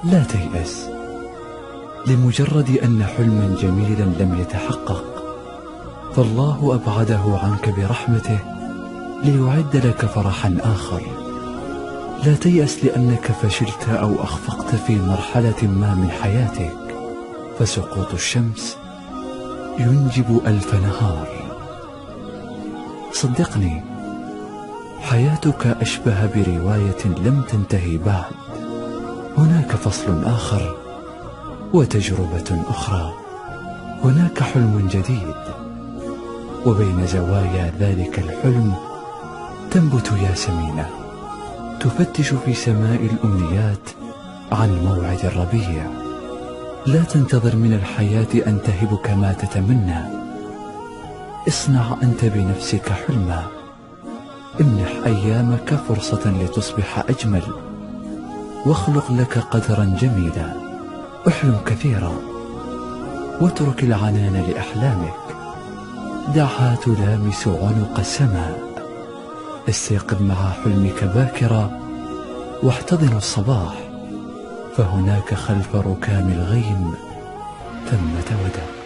لا تيأس لمجرد أن حلما جميلا لم يتحقق، فالله أبعده عنك برحمته ليعد لك فرحا آخر. لا تيأس لأنك فشلت أو أخفقت في مرحلة ما من حياتك، فسقوط الشمس ينجب 1000 نهار. صدقني، حياتك أشبه برواية لم تنتهي بعد. هناك فصل آخر وتجربة أخرى، هناك حلم جديد، وبين زوايا ذلك الحلم تنبت ياسمينة تفتش في سماء الأمنيات عن موعد الربيع. لا تنتظر من الحياة أن تهبك ما تتمنى، اصنع أنت بنفسك حلما. امنح أيامك فرصة لتصبح أجمل، واخلق لك قدرا جميلا. احلم كثيرا واترك العنان لأحلامك، دعها تلامس عنق السماء. استيقظ مع حلمك باكرا واحتضن الصباح، فهناك خلف ركام الغيم ثمة وداع.